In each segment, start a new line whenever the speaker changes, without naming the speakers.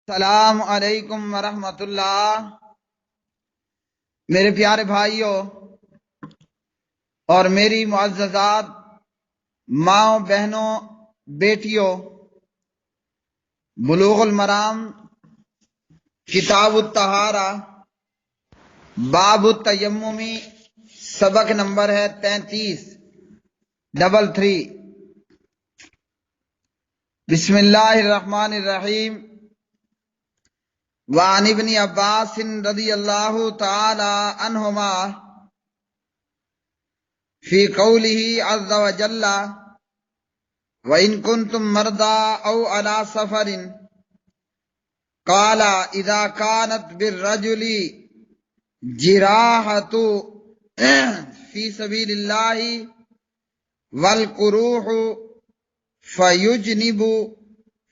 السلام علیکم ورحمۃ اللہ۔ میرے پیارے بھائیوں اور میری معززات ماؤں بہنوں بیٹیوں، بلوغ المرام کتاب الطہارہ باب التیممی، سبق نمبر ہے 33 بسم اللہ الرحمن الرحیم۔ وعن ابن عباس رضی اللہ تعالی عنہما فی قولہ عز وجل وَإِن كُنتُم مَّرْضَىٰ أَوْ عَلَىٰ سَفَرٍ قَالَ إِذَا كَانَتْ بِالرَّجُلِ جِرَاحَةٌ فِي سَبِيلِ اللَّهِ وَالْقُرُوحُ فَيُجْنِبُ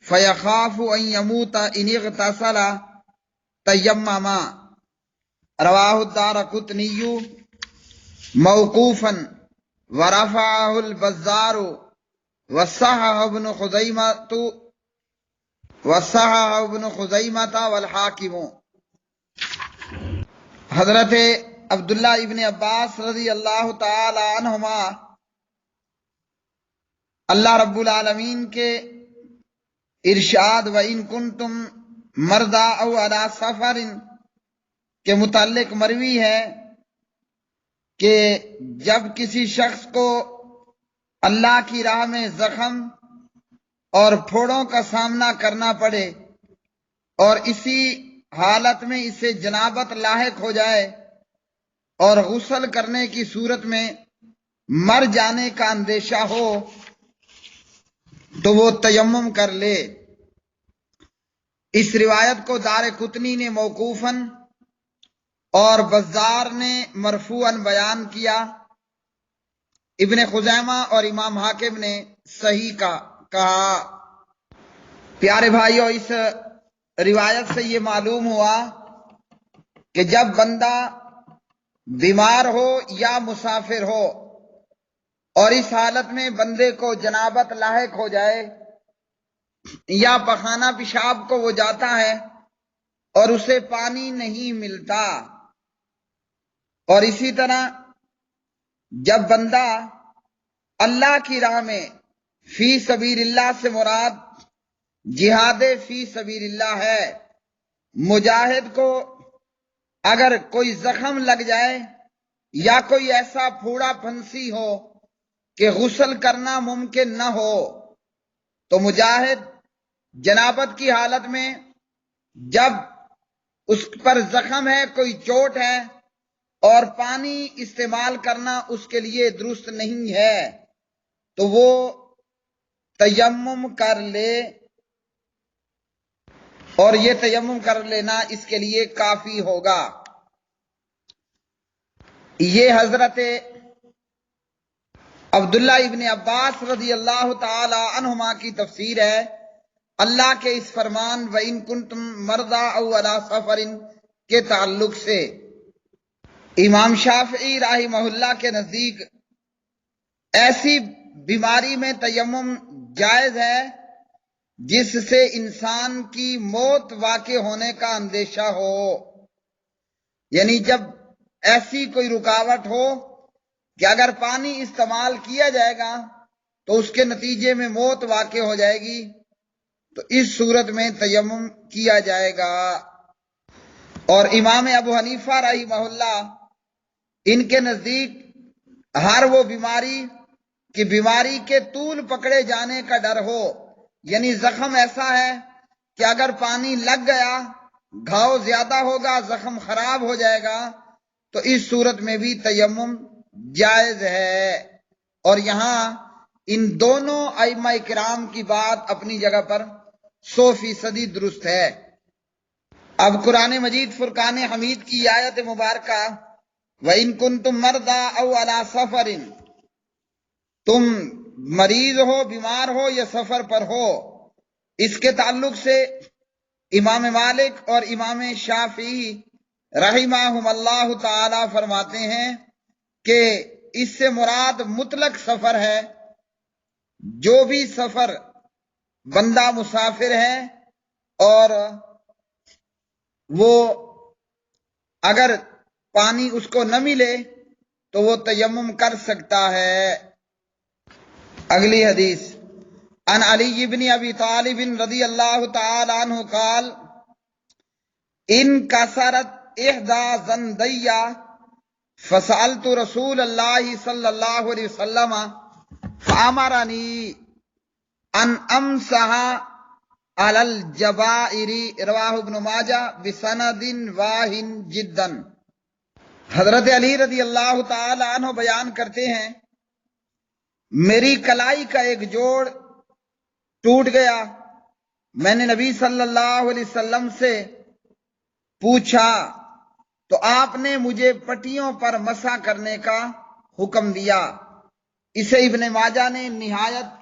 فَيَخَافُ أَن يَمُوتَ إِنِ اغْتَسَلَ تَيَمَّمَ۔ رواہ الدارقطنی موقوفا ورفعہ البزار وصححہ ابن خزیمہ والحاکم۔ حضرت عبداللہ ابن عباس رضی اللہ تعالی عنہما اللہ رب العالمین کے ارشاد وَإِن كُنتُم مَّرْضَىٰ أَوْ عَلَىٰ سَفَرٍ کے متعلق مروی ہے کہ جب کسی شخص کو اللہ کی راہ میں زخم اور پھوڑوں کا سامنا کرنا پڑے اور اسی حالت میں اسے جنابت لاحق ہو جائے اور غسل کرنے کی صورت میں مر جانے کا اندیشہ ہو تو وہ تیمم کر لے۔ اس روایت کو دارقطنی نے موقوفاً اور بزار نے مرفوعاً بیان کیا۔ ابن خزیمہ اور امام حاکم نے صحیح کہا۔ پیارے بھائیو، اس روایت سے یہ معلوم ہوا کہ جب بندہ بیمار ہو یا مسافر ہو اور اس حالت میں بندے کو جنابت لاحق ہو جائے یا پخانہ پیشاب کو وہ جاتا ہے اور اسے پانی نہیں ملتا، اور اسی طرح جب بندہ اللہ کی راہ میں فی سبیل اللہ سے مراد جہاد فی سبیل اللہ ہے، مجاہد کو اگر کوئی زخم لگ جائے یا کوئی ایسا پھوڑا پھنسی ہو کہ غسل کرنا ممکن نہ ہو تو مجاہد جنابت کی حالت میں جب اس پر زخم ہے، کوئی چوٹ ہے اور پانی استعمال کرنا اس کے لیے درست نہیں ہے تو وہ تیمم کر لے، اور یہ تیمم کر لینا اس کے لیے کافی ہوگا۔ یہ حضرت عبداللہ ابن عباس رضی اللہ تعالی عنہما کی تفسیر ہے اللہ کے اس فرمان وَإِن كُنتُم مَّرْضَىٰ أَوْ عَلَىٰ سَفَرٍ کے تعلق سے۔ امام شافعی رحمہ اللہ کے نزدیک ایسی بیماری میں تیمم جائز ہے جس سے انسان کی موت واقع ہونے کا اندیشہ ہو، یعنی جب ایسی کوئی رکاوٹ ہو کہ اگر پانی استعمال کیا جائے گا تو اس کے نتیجے میں موت واقع ہو جائے گی تو اس صورت میں تیمم کیا جائے گا۔ اور امام ابو حنیفہ رحمہ اللہ ان کے نزدیک ہر وہ بیماری کہ بیماری کے طول پکڑے جانے کا ڈر ہو، یعنی زخم ایسا ہے کہ اگر پانی لگ گیا گھاؤ زیادہ ہوگا، زخم خراب ہو جائے گا تو اس صورت میں بھی تیمم جائز ہے۔ اور یہاں ان دونوں ائمہ کرام کی بات اپنی جگہ پر 100% درست ہے۔ اب قرآن مجید فرقان حمید کی آیت مبارکہ وَإِن كُنتُم مَّرْضَىٰ أَوْ عَلَىٰ سَفَرٍ، تم مریض ہو، بیمار ہو یا سفر پر ہو، اس کے تعلق سے امام مالک اور امام شافعی رحمہم اللہ تعالی فرماتے ہیں کہ اس سے مراد مطلق سفر ہے۔ جو بھی سفر بندہ مسافر ہے اور وہ اگر پانی اس کو نہ ملے تو وہ تیمم کر سکتا ہے۔ اگلی حدیث، عن علی بن ابی طالب رضی اللہ تعالی عنہ قال ان کسرت احدى زندی فسألت رسول اللہ صلی اللہ علیہ وسلم فامرنی ان امسح علی الجبائر، رواہ ابن ماجہ بسند واہن جدا۔ حضرت علی رضی اللہ تعالی عنہ بیان کرتے ہیں، میری کلائی کا ایک جوڑ ٹوٹ گیا، میں نے نبی صلی اللہ علیہ وسلم سے پوچھا تو آپ نے مجھے پٹیوں پر مسح کرنے کا حکم دیا۔ اسے ابن ماجہ نے نہایت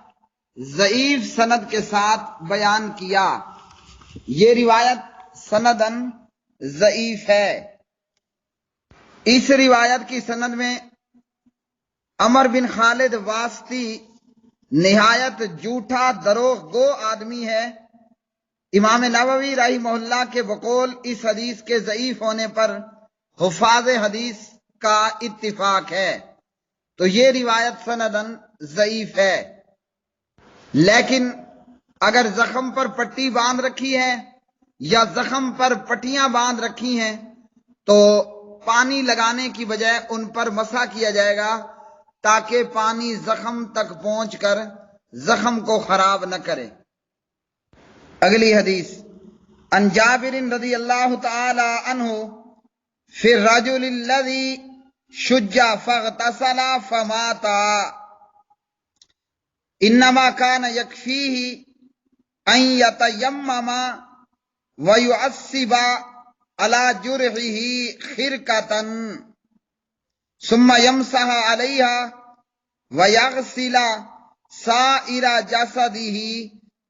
ضعیف سند کے ساتھ بیان کیا۔ یہ روایت سندن ضعیف ہے۔ اس روایت کی سند میں عمر بن خالد واسطی نہایت جھوٹا دروغ گو آدمی ہے۔ امام نووی رحمہ اللہ کے بقول اس حدیث کے ضعیف ہونے پر حفاظ حدیث کا اتفاق ہے، تو یہ روایت سندن ضعیف ہے۔ لیکن اگر زخم پر پٹی باندھ رکھی ہے یا زخم پر پٹیاں باندھ رکھی ہیں تو پانی لگانے کی بجائے ان پر مسح کیا جائے گا تاکہ پانی زخم تک پہنچ کر زخم کو خراب نہ کرے۔ اگلی حدیث، عن جابر رضی اللہ تعالی عنہ فی الرجل الذی شج فاغتسل فمات انما كان يكفيه ان يتيمم ويعصب على جرحه خرقة ثم يمسح عليها ويغسل سائر جسده،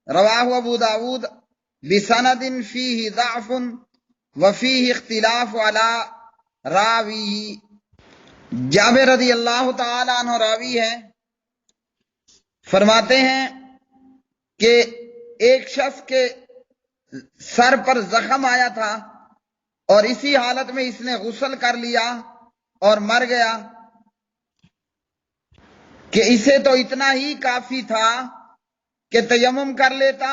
رواہ ابو داود بسند فیہ ضعف وفیہ اختلاف علی راوی۔ جابر رضی اللہ تعالی عنہ راوی ہے، فرماتے ہیں کہ ایک شخص کے سر پر زخم آیا تھا اور اسی حالت میں اس نے غسل کر لیا اور مر گیا کہ اسے تو اتنا ہی کافی تھا کہ تیمم کر لیتا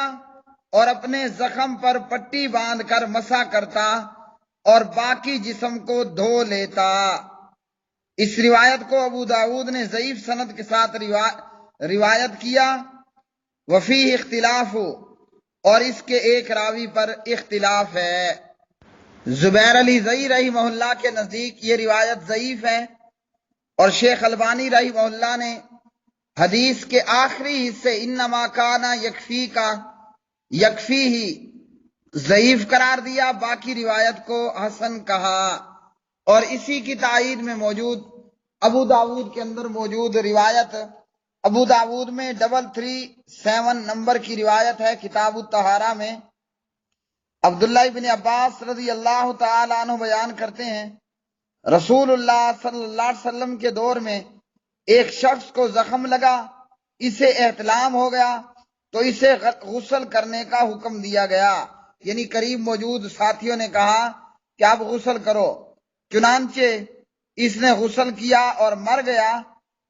اور اپنے زخم پر پٹی باندھ کر مسح کرتا اور باقی جسم کو دھو لیتا۔ اس روایت کو ابو داود نے ضعیف سند کے ساتھ روایت کیا۔ وفیہ اختلاف ہو، اور اس کے ایک راوی پر اختلاف ہے۔ زبیر علی زئی رحمہ اللہ کے نزدیک یہ روایت ضعیف ہے، اور شیخ البانی رحمہ اللہ نے حدیث کے آخری حصے انما کانا یکفی کا یکفی ہی ضعیف قرار دیا، باقی روایت کو حسن کہا۔ اور اسی کی تائید میں موجود ابو داود کے اندر موجود روایت، ابو داود میں 337 نمبر کی روایت ہے، کتاب الطہارہ میں عبداللہ ابن عباس رضی اللہ تعالی عنہ بیان کرتے ہیں، رسول اللہ صلی اللہ علیہ وسلم کے دور میں ایک شخص کو زخم لگا، اسے احتلام ہو گیا تو اسے غسل کرنے کا حکم دیا گیا، یعنی قریب موجود ساتھیوں نے کہا کہ آپ غسل کرو، چنانچہ اس نے غسل کیا اور مر گیا۔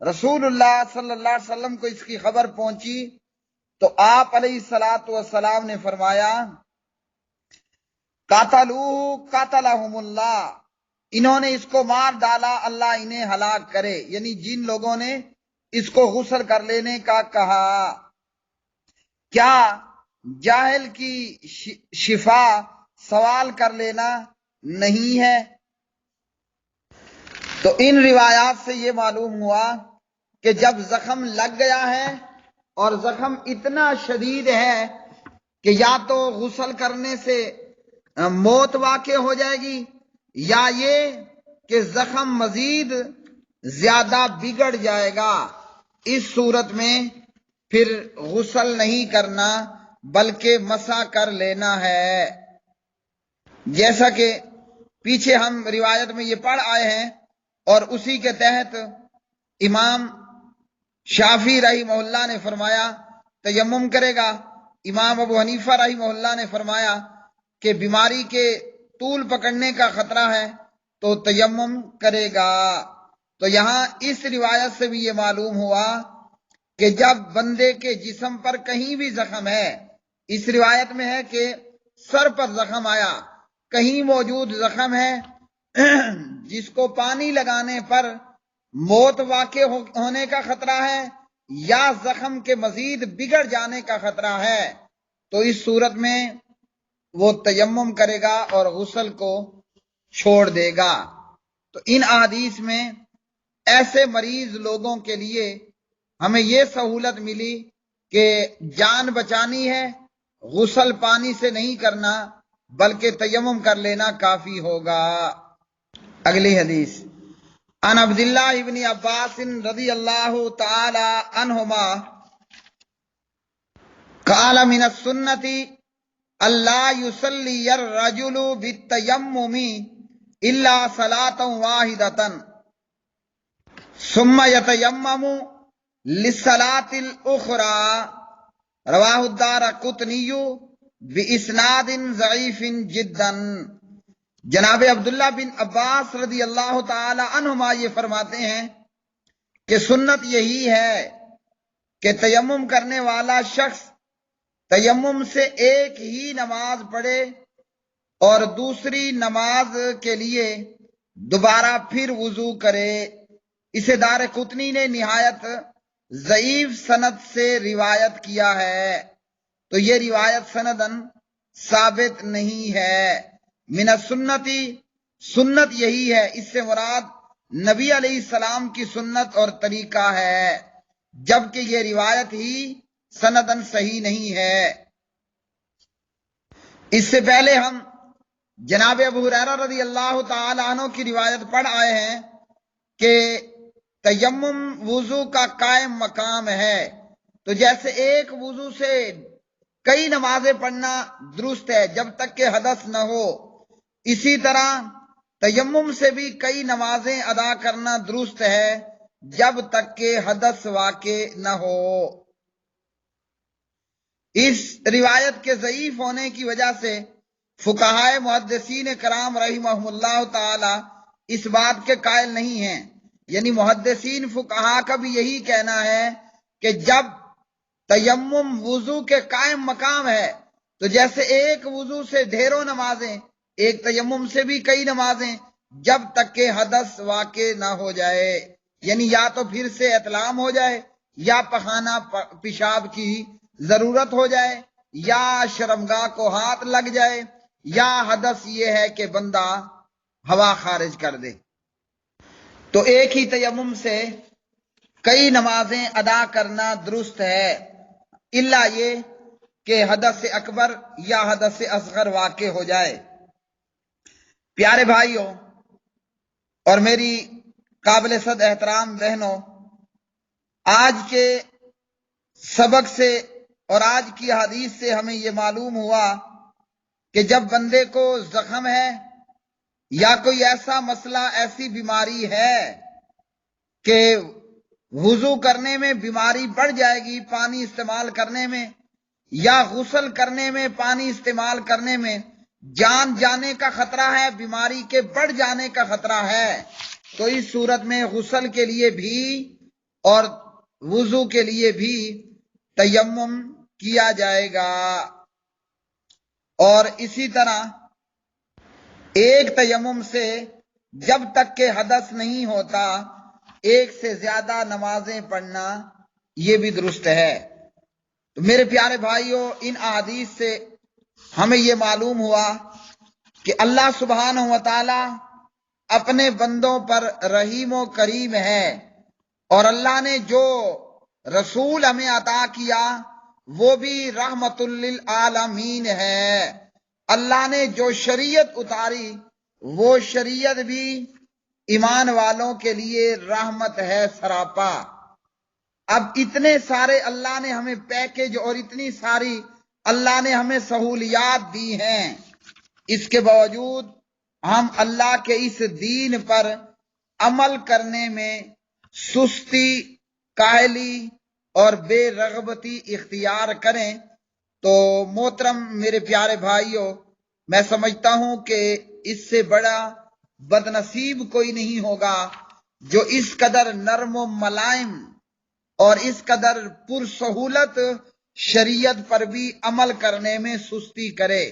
رسول اللہ صلی اللہ علیہ وسلم کو اس کی خبر پہنچی تو آپ علیہ الصلوۃ والسلام نے فرمایا قاتلوہ قاتلہم اللہ، انہوں نے اس کو مار ڈالا، اللہ انہیں ہلاک کرے، یعنی جن لوگوں نے اس کو غسل کر لینے کا کہا۔ کیا جاہل کی شفا سوال کر لینا نہیں ہے؟ تو ان روایات سے یہ معلوم ہوا کہ جب زخم لگ گیا ہے اور زخم اتنا شدید ہے کہ یا تو غسل کرنے سے موت واقع ہو جائے گی یا یہ کہ زخم مزید زیادہ بگڑ جائے گا، اس صورت میں پھر غسل نہیں کرنا بلکہ مسح کر لینا ہے۔ جیسا کہ پیچھے ہم روایت میں یہ پڑھ آئے ہیں، اور اسی کے تحت امام شافعی رحمہ اللہ نے فرمایا تیمم کرے گا، امام ابو حنیفہ رحمہ اللہ نے فرمایا کہ بیماری کے طول پکڑنے کا خطرہ ہے تو تیمم کرے گا۔ تو یہاں اس روایت سے بھی یہ معلوم ہوا کہ جب بندے کے جسم پر کہیں بھی زخم ہے، اس روایت میں ہے کہ سر پر زخم آیا، کہیں موجود زخم ہے جس کو پانی لگانے پر موت واقع ہونے کا خطرہ ہے یا زخم کے مزید بگڑ جانے کا خطرہ ہے، تو اس صورت میں وہ تیمم کرے گا اور غسل کو چھوڑ دے گا۔ تو ان احادیث میں ایسے مریض لوگوں کے لیے ہمیں یہ سہولت ملی کہ جان بچانی ہے، غسل پانی سے نہیں کرنا بلکہ تیمم کر لینا کافی ہوگا۔ اگلی حدیث، عن عبداللہ ابن عباس رضی اللہ تعالی عنہما قال من السنة اللہ یصلی الرجل بالتیمم الا صلاة واحدة ثم یتیمم للصلاة الأخرى رواہ الدارقطنی بإسناد ضعیف جدا۔ جناب عبداللہ بن عباس رضی اللہ تعالی عنہما یہ فرماتے ہیں کہ سنت یہی ہے کہ تیمم کرنے والا شخص تیمم سے ایک ہی نماز پڑھے اور دوسری نماز کے لیے دوبارہ پھر وضو کرے۔ اسے دارقطنی نے نہایت ضعیف سند سے روایت کیا ہے، تو یہ روایت سندن ثابت نہیں ہے۔ من السنتی، سنت یہی ہے، اس سے مراد نبی علیہ السلام کی سنت اور طریقہ ہے، جبکہ یہ روایت ہی سندن صحیح نہیں ہے۔ اس سے پہلے ہم جناب ابو ہریرہ رضی اللہ تعالی عنہ کی روایت پڑھ آئے ہیں کہ تیمم وضو کا قائم مقام ہے، تو جیسے ایک وضو سے کئی نمازیں پڑھنا درست ہے جب تک کہ حدث نہ ہو، اسی طرح تیمم سے بھی کئی نمازیں ادا کرنا درست ہے جب تک کہ حدث واقع نہ ہو۔ اس روایت کے ضعیف ہونے کی وجہ سے فقہائے محدثین کرام رحمہم اللہ تعالی اس بات کے قائل نہیں ہیں، یعنی محدثین فقہا کا بھی یہی کہنا ہے کہ جب تیمم وضو کے قائم مقام ہے تو جیسے ایک وضو سے ڈھیروں نمازیں، ایک تیمم سے بھی کئی نمازیں، جب تک کہ حدث واقع نہ ہو جائے، یعنی یا تو پھر سے احتلام ہو جائے یا پخانہ پیشاب کی ضرورت ہو جائے یا شرمگاہ کو ہاتھ لگ جائے یا حدث یہ ہے کہ بندہ ہوا خارج کر دے، تو ایک ہی تیمم سے کئی نمازیں ادا کرنا درست ہے، الا یہ کہ حدث اکبر یا حدث اصغر واقع ہو جائے۔ پیارے بھائیوں اور میری قابل صد احترام بہنوں، آج کے سبق سے اور آج کی حدیث سے ہمیں یہ معلوم ہوا کہ جب بندے کو زخم ہے یا کوئی ایسا مسئلہ، ایسی بیماری ہے کہ وضو کرنے میں بیماری بڑھ جائے گی پانی استعمال کرنے میں، یا غسل کرنے میں پانی استعمال کرنے میں جان جانے کا خطرہ ہے، بیماری کے بڑھ جانے کا خطرہ ہے، تو اس صورت میں غسل کے لیے بھی اور وضو کے لیے بھی تیمم کیا جائے گا۔ اور اسی طرح ایک تیمم سے جب تک کہ حدث نہیں ہوتا ایک سے زیادہ نمازیں پڑھنا یہ بھی درست ہے۔ تو میرے پیارے بھائیوں، ان احادیث سے ہمیں یہ معلوم ہوا کہ اللہ سبحانہ و تعالی اپنے بندوں پر رحیم و کریم ہے، اور اللہ نے جو رسول ہمیں عطا کیا وہ بھی رحمت للعالمین ہے۔ اللہ نے جو شریعت اتاری وہ شریعت بھی ایمان والوں کے لیے رحمت ہے سراپا۔ اب اتنے سارے اللہ نے ہمیں پیکج اور اتنی ساری اللہ نے ہمیں سہولیات دی ہیں، اس کے باوجود ہم اللہ کے اس دین پر عمل کرنے میں سستی، کاہلی اور بے رغبتی اختیار کریں تو محترم میرے پیارے بھائیوں، میں سمجھتا ہوں کہ اس سے بڑا بدنصیب کوئی نہیں ہوگا جو اس قدر نرم و ملائم اور اس قدر پرسہولت شریعت پر بھی عمل کرنے میں سستی کرے۔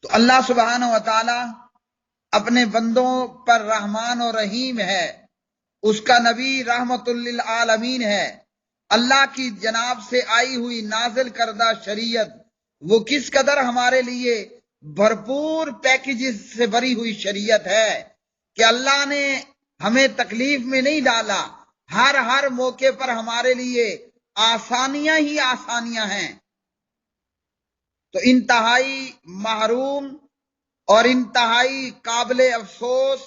تو اللہ سبحانہ و تعالی اپنے بندوں پر رحمان و رحیم ہے، اس کا نبی رحمت للعالمین ہے۔ اللہ کی جناب سے آئی ہوئی نازل کردہ شریعت وہ کس قدر ہمارے لیے بھرپور پیکیجز سے بھری ہوئی شریعت ہے کہ اللہ نے ہمیں تکلیف میں نہیں ڈالا، ہر موقع پر ہمارے لیے آسانیاں ہی آسانیاں ہیں۔ تو انتہائی محروم اور انتہائی قابل افسوس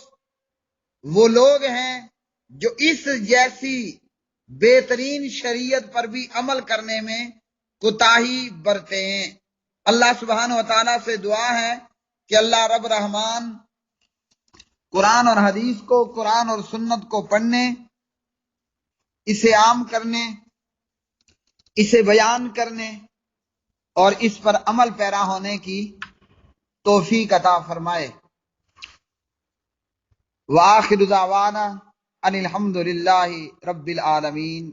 وہ لوگ ہیں جو اس جیسی بہترین شریعت پر بھی عمل کرنے میں کوتاہی برتے ہیں۔ اللہ سبحانہ و تعالیٰ سے دعا ہے کہ اللہ رب رحمان قرآن اور حدیث کو، قرآن اور سنت کو پڑھنے، اسے عام کرنے، اسے بیان کرنے اور اس پر عمل پیرا ہونے کی توفیق عطا فرمائے۔ وآخر دعوانا ان الحمد للہ رب العالمین۔